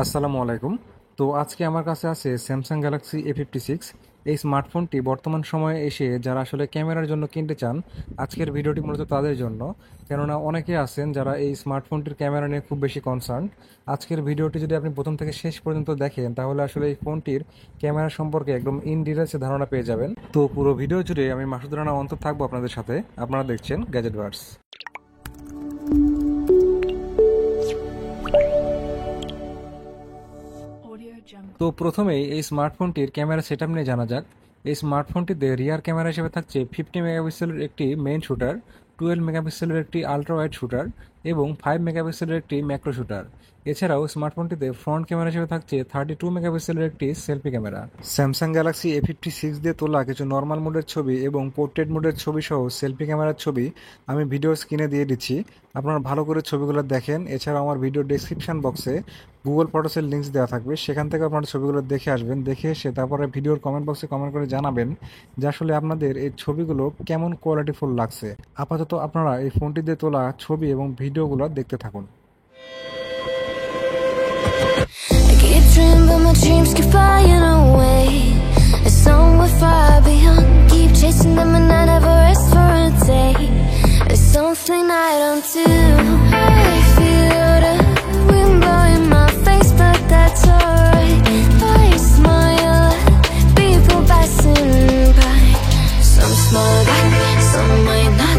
আসসালামু আলাইকুম। তো আজকে আমার কাছে আছে স্যামসাং গ্যালাক্সি A56। এই স্মার্টফোনটি বর্তমান সময়ে এসে যারা আসলে ক্যামেরার জন্য কিনতে চান, আজকের ভিডিওটি মূলত তাদের জন্য। কেননা অনেকে আছেন যারা এই স্মার্টফোনটির ক্যামেরা নিয়ে খুব বেশি কনসার্ন। আজকের ভিডিওটি যদি আপনি প্রথম থেকে শেষ পর্যন্ত দেখেন তাহলে আসলে এই ফোনটির ক্যামেরা সম্পর্কে একদম ইন ডিটেলসে ধারণা পেয়ে যাবেন। তো পুরো ভিডিও জুড়ে আমি মাসুদ রানা অন্তর থাকবো আপনাদের সাথে। আপনারা দেখছেন গ্যাজেট ভার্স। তো প্রথমেই এই স্মার্টফোনটির ক্যামেরা সেটআপ নিয়ে জানা যাক। এই স্মার্টফোনটিতে রিয়ার ক্যামেরা হিসেবে থাকছে 50 মেগাপিক্সেলের একটি মেইন শুটার, 12 মেগাপিক্সেলের একটি আলট্রা ওয়াইড শুটার এবং 5 মেগাপিক্সেলের একটি ম্যাক্রো শুটার। এছাড়াও স্মার্টফোনটিতে ফ্রন্ট ক্যামেরা হিসেবে থাকছে 32 মেগাপিক্সেলের একটি selfie camera. Samsung Galaxy A56 দিয়ে তোলা কিছু নর্মাল মোডের ছবি এবং পোর্ট্রেট মোডের ছবি সহ সেলফি ক্যামেরার ছবি আমি ভিডিও স্ক্রিনে দিয়ে দিচ্ছি, আপনারা ভালো করে ছবিগুলো দেখেন। এছাড়াও আমার ভিডিও ডেসক্রিপশন বক্সে গুগল ফটোসের লিঙ্কস দেওয়া থাকবে, সেখান থেকে আপনারা ছবিগুলো দেখে আসবেন। দেখে এসে তারপরে ভিডিওর কমেন্ট বক্সে কমেন্ট করে জানাবেন যে আসলে আপনাদের এই ছবিগুলো কেমন কোয়ালিটিফুল লাগছে। আপাতত আপনারা এই ফোনটি দিয়ে তোলা ছবি এবং ভিডিওগুলো দেখতে থাকুন। I keep dreaming, but my dreams keep flying away. It's somewhere far beyond. Keep chasing them and I never rest for a day. There's something I don't do. I feel the wind blowing my face, but that's alright. I smile at people passing by. Some smile back, some might not.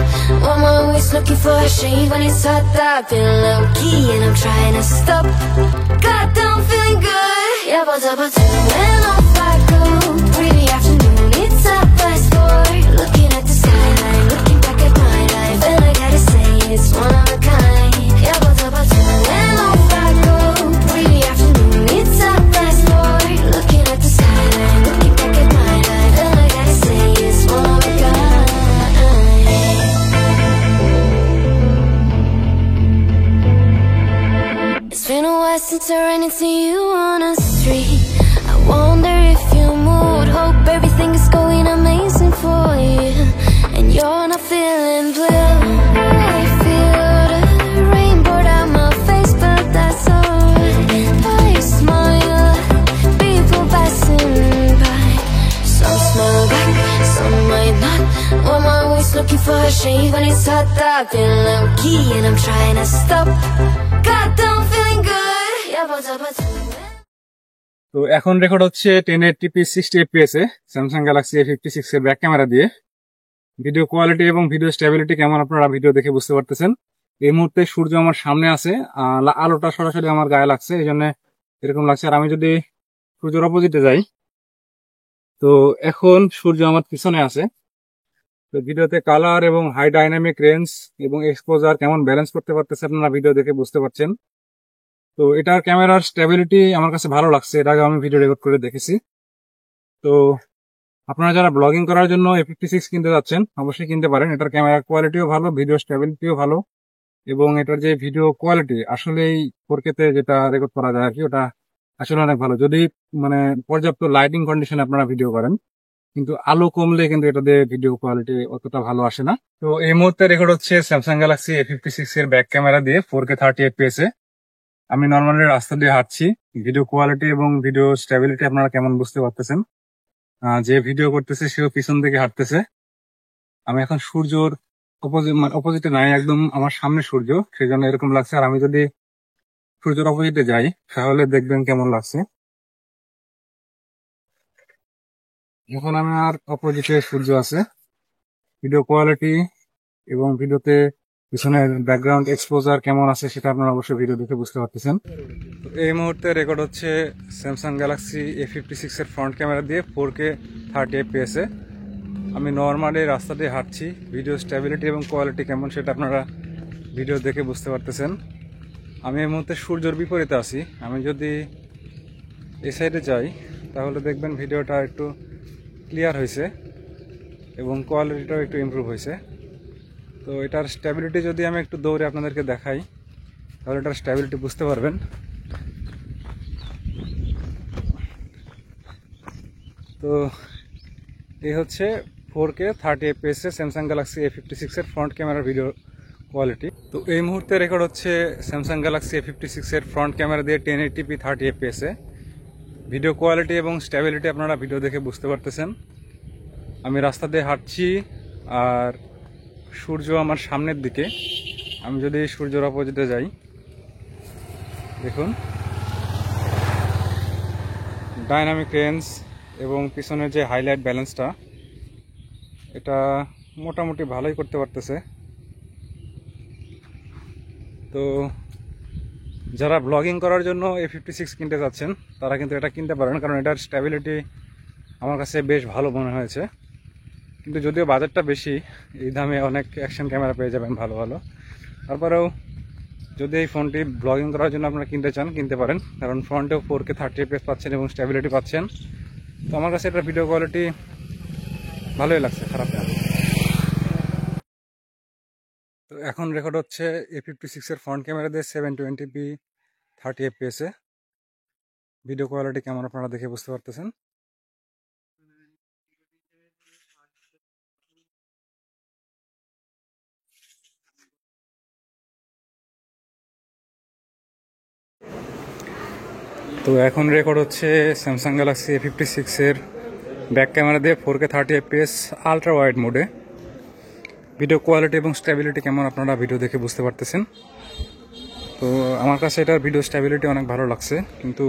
I'm always looking for a shade when it's hot. I've been low key and I'm trying to stop. God, I'm feeling good. Yeah, but when off I go. Pretty afternoon, it's a fast forward. Looking at the skyline, looking back at my life, and I gotta say it's one of a kind. Yeah, but when off I go. Pretty afternoon, it's a fast forward. Looking at the skyline, looking back at my life, and I gotta say it's one of a kind. It's been a while since I ran into you on a street. I wonder if you moved. Hope everything is going amazing for you, and you're not feeling blue. I feel the rain pour down my face, but that's alright. I smile at people passing by. Some smile back, some might not. I'm always looking for a shade when it's hot. I've been low key and I'm trying to stop. God, I'm feeling good. Yeah, but তো এখন record হচ্ছে 1080p 60 fps এ Samsung Galaxy A56 এর back camera দিয়ে। Video quality এবং video stability কেমন আপনারা video দেখে বুঝতে পারতেছেন। এই মুহূর্তে সূর্য আমার সামনে আছে, আলোটা সরাসরি আমার গায়ে লাগছে, এই জন্য এরকম লাগছে। আর আমি যদি সূর্যের অপোজিটে যাই, তো এখন সূর্য আমার পিছনে আছে। তো ভিডিওতে কালার এবং হাই ডাইনামিক রেঞ্জ এবং এক্সপোজার কেমন ব্যালেন্স করতে পারতেছে আপনারা ভিডিও দেখে বুঝতে পারছেন। তো এটার ক্যামেরার স্টেবিলিটি আমার কাছে ভালো লাগছে, এর আগে আমি ভিডিও রেকর্ড করে দেখেছি। তো আপনারা যারা ব্লগিং করার জন্য A56 কিনতে যাচ্ছেন অবশ্যই কিনতে পারেন। এটার ক্যামেরা কোয়ালিটিও ভালো, ভিডিও স্টেবিলিটিও ভালো, এবং এটার যে ভিডিও কোয়ালিটি আসলেই 4K তে যেটা রেকর্ড করা যায় আর কি, ওটা আসলে অনেক ভালো। যদি মানে পর্যাপ্ত লাইটিং কন্ডিশনে আপনারা ভিডিও করেন, কিন্তু আলো কমলে কিন্তু এটা দিয়ে ভিডিও কোয়ালিটি অতটা ভালো আসে না। তো এই মুহূর্তে রেকর্ড হচ্ছে স্যামসাং গ্যালাক্সি A56 এর ব্যাক ক্যামেরা দিয়ে 4K 30 fps এ। আমি নর্মালি রাস্তা দিয়ে হাঁটছি। ভিডিও কোয়ালিটি এবং ভিডিও স্টেবিলিটি আপনারা কেমন বুঝতে পারতেছেন। যে ভিডিও করতেছে সেও পিছন থেকে হাঁটতেছে। আমি এখন সূর্যর অপোজিটে নাই, একদম আমার সামনে সূর্য, সেই জন্য এরকম লাগছে। আর আমি যদি সূর্যের অপোজিটে যাই তাহলে দেখবেন কেমন লাগছে। এখন আমার অপোজিটে সূর্য আছে। ভিডিও কোয়ালিটি এবং ভিডিওতে পিছনের ব্যাকগ্রাউন্ড এক্সপোজার কেমন আছে সেটা আপনারা অবশ্যই ভিডিও দেখে বুঝতে পারতেছেন। এই মুহূর্তে রেকর্ড হচ্ছে স্যামসাং গ্যালাক্সি A56 এর ফ্রন্ট ক্যামেরা দিয়ে 4K 30 fps এ। আমি নর্মালি রাস্তা দিয়ে হাঁটছি। ভিডিও স্টেবিলিটি এবং কোয়ালিটি কেমন সেটা আপনারা ভিডিও দেখে বুঝতে পারতেছেন। আমি এই মুহূর্তে সূর্যের বিপরীতে আছি। আমি যদি এই সাইডে যাই তাহলে দেখবেন ভিডিওটা একটু ক্লিয়ার হয়েছে এবং কোয়ালিটিটাও একটু ইমপ্রুভ হয়েছে। তো এটার স্টেবিলিটি যদি আমি একটু দৌড়ে আপনাদেরকে দেখাই তাহলে এটার স্টেবিলিটি বুঝতে পারবেন। তো এই হচ্ছে 4K 30 fps এ স্যামসাং গ্যালাক্সি A56 এর ফ্রন্ট ক্যামেরার ভিডিও কোয়ালিটি। তো এই মুহূর্তে রেকর্ড হচ্ছে স্যামসাং গ্যালাক্সি A56 এর ফ্রন্ট ক্যামেরা দিয়ে 1080p 30 fps এ। ভিডিও কোয়ালিটি এবং স্টেবিলিটি আপনারা ভিডিও দেখে বুঝতে পারতেছেন। আমি রাস্তা দিয়ে হাঁটছি আর সূর্য আমার সামনের দিকে। আমি যদি সূর্যের অপোজিটে যাই, দেখুন ডাইনামিক রেঞ্জ এবং পিছনের যে হাইলাইট ব্যালেন্সটা, এটা মোটামুটি ভালোই করতে পারতেছে। তো যারা ব্লগিং করার জন্য A56 কিনতে যাচ্ছেন তারা কিন্তু এটা কিনতে পারেন, কারণ এটার স্টেবিলিটি আমার কাছে বেশ ভালো মনে হয়েছে। কিন্তু যদিও বাজেটটা বেশি, এই দামে অনেক অ্যাকশন ক্যামেরা পেয়ে যাবেন ভালো ভালো। তারপরেও যদি এই ফোনটি ব্লগিং করার জন্য আপনারা কিনতে চান, কিনতে পারেন, কারণ ফ্রন্টেও 4K 30 fps পাচ্ছেন এবং স্টেবিলিটি পাচ্ছেন। তো আমার কাছে এটার ভিডিও কোয়ালিটি ভালোই লাগছে, খারাপ না। তো এখন রেকর্ড হচ্ছে A56 এর ফ্রন্ট ক্যামেরা দিয়ে 720p 30 fps এ। ভিডিও কোয়ালিটি কেমন আপনারা দেখে বুঝতে পারতেছেন। তো এখন রেকর্ড হচ্ছে স্যামসাং গ্যালাক্সি A56 এর ব্যাক ক্যামেরা দিয়ে 4K 30 fps আলট্রা ওয়াইড মোডে। ভিডিও কোয়ালিটি এবং স্টেবিলিটি কেমন আপনারা ভিডিও দেখে বুঝতে পারতেছেন। তো আমার কাছে এটার ভিডিও স্টেবিলিটি অনেক ভালো লাগছে, কিন্তু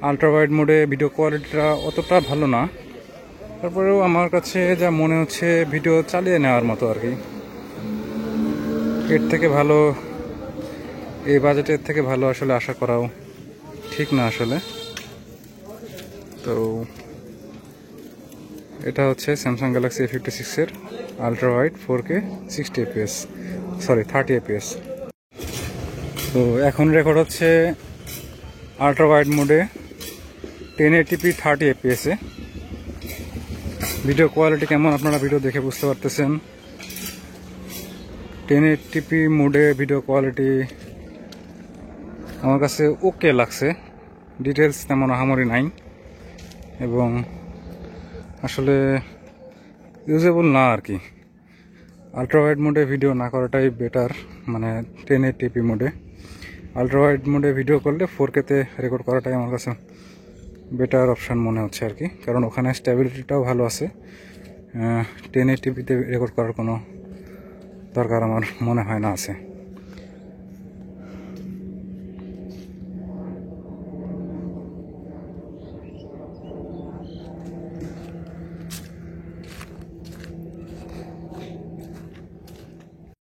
আলট্রা ওয়াইড মোডে ভিডিও কোয়ালিটিটা অতটা ভালো না। তারপরেও আমার কাছে যা মনে হচ্ছে ভিডিও চালিয়ে নেওয়ার মতো আর কি। এর থেকে ভালো, এই বাজেটের থেকে ভালো আসলে আশা করাও ঠিক না আসলে। তো এটা হচ্ছে স্যামসাং গ্যালাক্সি A56 এর ultra wide 4K 60 fps, sorry 30 fps। তো এখন রেকর্ড হচ্ছে আলট্রা ওয়াইড মোডে 1080p 30 fps এ। ভিডিও কোয়ালিটি কেমন আপনারা ভিডিও দেখে বুঝতে পারতেছেন। 1080p মোডে ভিডিও কোয়ালিটি আমার কাছে ওকে লাগছে, ডিটেলস তেমন আহামরি নাই এবং আসলে ইউজেবল না আর কি। আলট্রা ওয়াইড মোডে ভিডিও না করাটাই বেটার, মানে 1080p মোডে। আলট্রা ওয়াইড মোডে ভিডিও করলে 4K তে রেকর্ড করাটাই আমার কাছে বেটার অপশান মনে হচ্ছে আর কি, কারণ ওখানে স্টেবিলিটিটাও ভালো আছে। 1080p তে রেকর্ড করার কোনো দরকার আমার মনে হয় না আছে।